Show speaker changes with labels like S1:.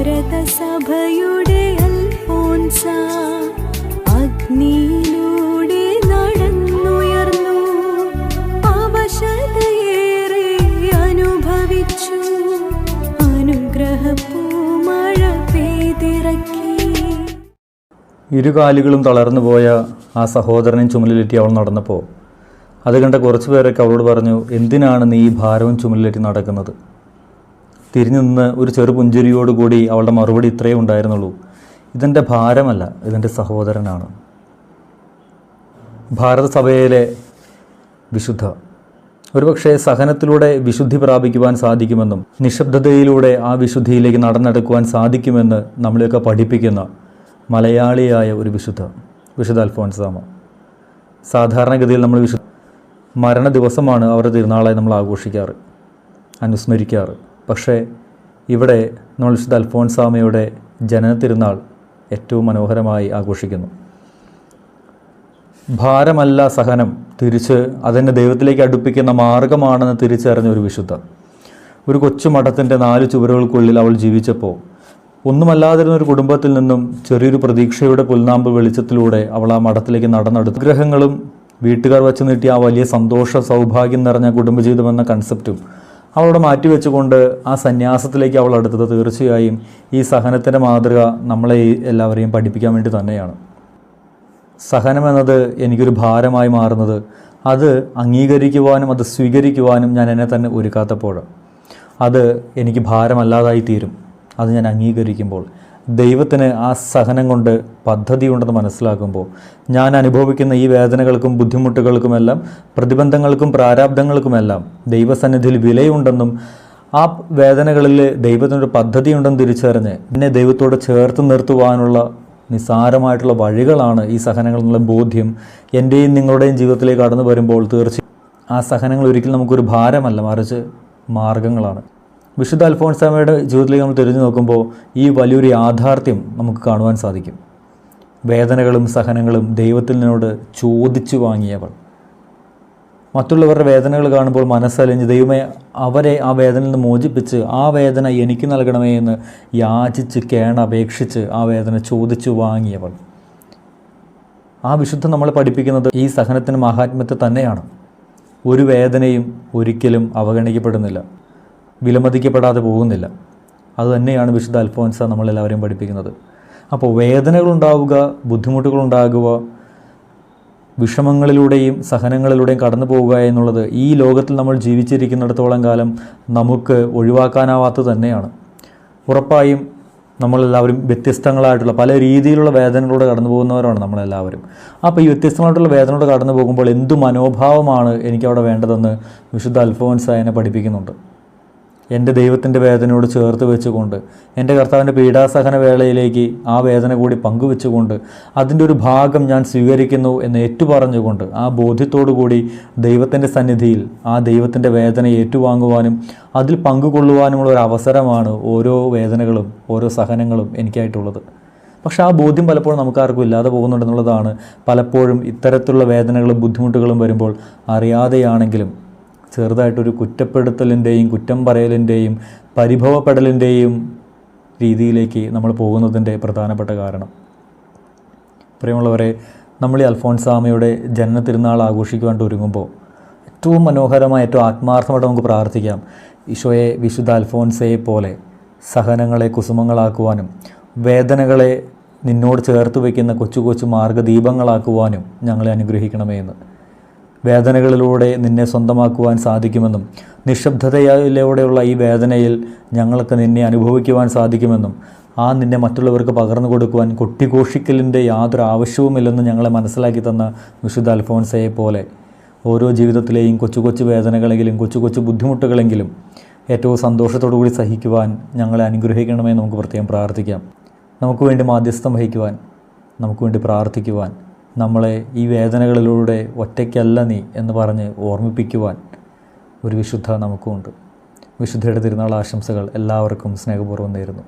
S1: ഭാരതസഭയുടെ അൽഫോൻസ അഗ്നിയിലൂടെ നടന്നുയർന്നു, അവശതയേറെ അനുഭവിച്ചു, അനുഗ്രഹപ്പൂമഴ പെയ്തിറക്കി.
S2: ഇരുകാലുകളും തളർന്നു പോയ ആ സഹോദരനെ ചുമലിലേറ്റി അവൾ നടന്നപ്പോൾ അത് കണ്ട കുറച്ചു പേരൊക്കെ അവളോട് പറഞ്ഞു, എന്തിനാണ് നീ ഈ ഭാരവും ചുമലിലേറ്റി നടക്കുന്നത്? തിരിഞ്ഞു നിന്ന് ഒരു ചെറു പുഞ്ചിരിയോടുകൂടി അവളുടെ മറുപടി ഇത്രയേ ഉണ്ടായിരുന്നുള്ളൂ, ഇതെൻ്റെ ഭാരമല്ല, ഇതെൻ്റെ സഹോദരനാണ്. ഭാരതസഭയിലെ വിശുദ്ധ ഒരുപക്ഷെ സഹനത്തിലൂടെ വിശുദ്ധി പ്രാപിക്കുവാൻ സാധിക്കുമെന്നും നിശബ്ദതയിലൂടെ ആ വിശുദ്ധിയിലേക്ക് നടന്നെടുക്കുവാൻ സാധിക്കുമെന്ന് നമ്മളെയൊക്കെ പഠിപ്പിക്കുന്ന മലയാളിയായ ഒരു വിശുദ്ധ അൽഫോൻസാമ. സാധാരണഗതിയിൽ നമ്മൾ മരണ ദിവസമാണ് അവരുടെ തിരുനാളായി നമ്മൾ ആഘോഷിക്കാറ്, അനുസ്മരിക്കാറ്. പക്ഷേ ഇവിടെ നമ്മൾ വിശുദ്ധ അൽഫോൻസാമയുടെ ജനന തിരുനാൾ ഏറ്റവും മനോഹരമായി ആഘോഷിക്കുന്നു. ഭാരമല്ല സഹനം, തിരിച്ച് അതെന്നെ ദൈവത്തിലേക്ക് അടുപ്പിക്കുന്ന മാർഗമാണെന്ന് തിരിച്ചറിഞ്ഞ ഒരു വിശുദ്ധ. ഒരു കൊച്ചു മഠത്തിൻ്റെ 4 ചുവരുകൾക്കുള്ളിൽ അവൾ ജീവിച്ചപ്പോൾ ഒന്നുമല്ലാതിരുന്ന ഒരു കുടുംബത്തിൽ നിന്നും ചെറിയൊരു പ്രതീക്ഷയുടെ പുൽനാമ്പ് വെളിച്ചത്തിലൂടെ അവൾ ആ മഠത്തിലേക്ക് നടന്നെടുത്തു. ആഗ്രഹങ്ങളും വീട്ടുകാർ വച്ച് നീട്ടിയ ആ വലിയ സന്തോഷ സൗഭാഗ്യം നിറഞ്ഞ കുടുംബജീവിതം എന്ന കൺസെപ്റ്റും അവളോട് മാറ്റിവെച്ചുകൊണ്ട് ആ സന്യാസത്തിലേക്ക് അവൾ അടുത്തത് തീർച്ചയായും ഈ സഹനത്തിൻ്റെ മാതൃക നമ്മളെ എല്ലാവരെയും പഠിപ്പിക്കാൻ വേണ്ടി തന്നെയാണ്. സഹനം എന്നത് എനിക്കൊരു ഭാരമായി മാറുന്നത് അത് അംഗീകരിക്കുവാനും അത് സ്വീകരിക്കുവാനും ഞാൻ എന്നെ തന്നെ ഒരുക്കാത്തപ്പോൾ അത് എനിക്ക് ഭാരമല്ലാതായി തീരും. അത് ഞാൻ അംഗീകരിക്കുമ്പോൾ, ദൈവത്തിന് ആ സഹനം കൊണ്ട് പദ്ധതിയുണ്ടെന്ന് മനസ്സിലാക്കുമ്പോൾ, ഞാൻ അനുഭവിക്കുന്ന ഈ വേദനകൾക്കും ബുദ്ധിമുട്ടുകൾക്കുമെല്ലാം പ്രതിബന്ധങ്ങൾക്കും പ്രാരാബ്ദങ്ങൾക്കുമെല്ലാം ദൈവസന്നിധിയിൽ വിലയുണ്ടെന്നും ആ വേദനകളിൽ ദൈവത്തിനൊരു പദ്ധതിയുണ്ടെന്ന് തിരിച്ചറിഞ്ഞ് എന്നെ ദൈവത്തോട് ചേർത്ത് നിർത്തുവാനുള്ള നിസ്സാരമായിട്ടുള്ള വഴികളാണ് ഈ സഹനങ്ങൾ എന്നുള്ള ബോധ്യം എൻ്റെയും നിങ്ങളുടെയും ജീവിതത്തിലേക്ക് കടന്നു വരുമ്പോൾ തീർച്ചയായും ആ സഹനങ്ങൾ ഒരിക്കലും നമുക്കൊരു ഭാരമല്ല, മറിച്ച് മാർഗങ്ങളാണ്. വിശുദ്ധ അൽഫോൻസാമയുടെ ജീവിതത്തിലേക്ക് നമ്മൾ തിരിഞ്ഞു നോക്കുമ്പോൾ ഈ വലിയൊരു യാഥാർത്ഥ്യം നമുക്ക് കാണുവാൻ സാധിക്കും. വേദനകളും സഹനങ്ങളും ദൈവത്തിൽ നിന്നോട് ചോദിച്ചു വാങ്ങിയവൾ. മറ്റുള്ളവരുടെ വേദനകൾ കാണുമ്പോൾ മനസ്സലിഞ്ഞ് ദൈവമേ അവരെ ആ വേദനയിൽ നിന്ന് മോചിപ്പിച്ച് ആ വേദന എനിക്ക് നൽകണമേ എന്ന് യാചിച്ച് കേണപേക്ഷിച്ച് ആ വേദന ചോദിച്ചു വാങ്ങിയവൾ. ആ വിശുദ്ധ നമ്മളെ പഠിപ്പിക്കുന്നത് ഈ സഹനത്തിന് മഹാത്മ്യത്തെ തന്നെയാണ്. ഒരു വേദനയും ഒരിക്കലും അവഗണിക്കപ്പെടുന്നില്ല, വിലമതിക്കപ്പെടാതെ പോകുന്നില്ല. അതുതന്നെയാണ് വിശുദ്ധ അൽഫോൻസ നമ്മളെല്ലാവരെയും പഠിപ്പിക്കുന്നത്. അപ്പോൾ വേദനകളുണ്ടാവുക, ബുദ്ധിമുട്ടുകളുണ്ടാകുക, വിഷമങ്ങളിലൂടെയും സഹനങ്ങളിലൂടെയും കടന്നു പോവുക എന്നുള്ളത് ഈ ലോകത്തിൽ നമ്മൾ ജീവിച്ചിരിക്കുന്നിടത്തോളം കാലം നമുക്ക് ഒഴിവാക്കാനാവാത്തത് തന്നെയാണ്. ഉറപ്പായും നമ്മളെല്ലാവരും വ്യത്യസ്തങ്ങളായിട്ടുള്ള പല രീതിയിലുള്ള വേദനകളിലൂടെ കടന്നു പോകുന്നവരാണ് നമ്മളെല്ലാവരും. അപ്പോൾ ഈ വ്യത്യസ്തമായിട്ടുള്ള വേദനയോടെ കടന്നു പോകുമ്പോൾ എന്തു മനോഭാവമാണ് എനിക്കവിടെ വേണ്ടതെന്ന് വിശുദ്ധ അൽഫോൻസ എന്നെ പഠിപ്പിക്കുന്നുണ്ട്. എൻ്റെ ദൈവത്തിൻ്റെ വേദനയോട് ചേർത്ത് വെച്ചുകൊണ്ട് എൻ്റെ കർത്താവിൻ്റെ പീഡാസഹന വേളയിലേക്ക് ആ വേദന കൂടി പങ്കുവെച്ചുകൊണ്ട് അതിൻ്റെ ഒരു ഭാഗം ഞാൻ സ്വീകരിക്കുന്നു എന്ന് ഏറ്റുപറഞ്ഞുകൊണ്ട് ആ ബോധ്യത്തോടു കൂടി ദൈവത്തിൻ്റെ സന്നിധിയിൽ ആ ദൈവത്തിൻ്റെ വേദന ഏറ്റുവാങ്ങുവാനും അതിൽ പങ്കുകൊള്ളുവാനുമുള്ള ഒരു അവസരമാണ് ഓരോ വേദനകളും ഓരോ സഹനങ്ങളും എനിക്കായിട്ടുള്ളത്. പക്ഷേ ആ ബോധ്യം പലപ്പോഴും നമുക്കാർക്കും ഇല്ലാതെ പോകുന്നുണ്ടെന്നുള്ളതാണ്. പലപ്പോഴും ഇത്തരത്തിലുള്ള വേദനകളും ബുദ്ധിമുട്ടുകളും വരുമ്പോൾ അറിയാതെയാണെങ്കിലും ചെറുതായിട്ടൊരു കുറ്റപ്പെടുത്തലിൻ്റെയും കുറ്റം പറയലിൻ്റെയും പരിഭവപ്പെടലിൻ്റെയും രീതിയിലേക്ക് നമ്മൾ പോകുന്നതിൻ്റെ പ്രധാനപ്പെട്ട കാരണം. പ്രിയമുള്ളവരെ, നമ്മൾ ഈ അൽഫോൻസാമയുടെ ജനന തിരുനാൾ ആഘോഷിക്കുവാൻ ഒരുങ്ങുമ്പോൾ ഏറ്റവും മനോഹരമായ ഏറ്റവും ആത്മാർത്ഥമായിട്ട് നമുക്ക് പ്രാർത്ഥിക്കാം, ഈശോയെ വിശുദ്ധ അൽഫോൻസയെ പോലെ സഹനങ്ങളെ കുസുമങ്ങളാക്കുവാനും വേദനകളെ നിന്നോട് ചേർത്ത് വയ്ക്കുന്ന കൊച്ചു കൊച്ചു മാർഗ്ഗദീപങ്ങളാക്കുവാനും ഞങ്ങളെ അനുഗ്രഹിക്കണമേ എന്ന്. വേദനകളിലൂടെ നിന്നെ സ്വന്തമാക്കുവാൻ സാധിക്കുമെന്നും നിശബ്ദതയിലൂടെയുള്ള ഈ വേദനയിൽ ഞങ്ങൾക്ക് നിന്നെ അനുഭവിക്കുവാൻ സാധിക്കുമെന്നും ആ നിന്നെ മറ്റുള്ളവർക്ക് പകർന്നു കൊടുക്കുവാൻ കൊട്ടിഘോഷിക്കലിൻ്റെ യാതൊരു ആവശ്യവുമില്ലെന്ന് ഞങ്ങളെ മനസ്സിലാക്കി തന്ന വിശുദ്ധ അൽഫോൻസയെ പോലെ ഓരോ ജീവിതത്തിലെയും കൊച്ചു കൊച്ചു വേദനകളെങ്കിലും കൊച്ചു കൊച്ചു ബുദ്ധിമുട്ടുകളെങ്കിലും ഏറ്റവും സന്തോഷത്തോടു കൂടി സഹിക്കുവാൻ ഞങ്ങളെ അനുഗ്രഹിക്കണമെന്ന് നമുക്ക് പ്രത്യേകം പ്രാർത്ഥിക്കാം. നമുക്ക് വേണ്ടി മാധ്യസ്ഥം വഹിക്കുവാൻ, നമുക്ക് വേണ്ടി പ്രാർത്ഥിക്കുവാൻ, നമ്മളെ ഈ വേദനകളിലൂടെ ഒറ്റയ്ക്കല്ല നീ എന്ന് പറഞ്ഞ് ഓർമ്മിപ്പിക്കുവാൻ ഒരു വിശുദ്ധ നമുക്കുമുണ്ട്. വിശുദ്ധയുടെ തിരുനാൾ ആശംസകൾ എല്ലാവർക്കും സ്നേഹപൂർവ്വം നേരുന്നു.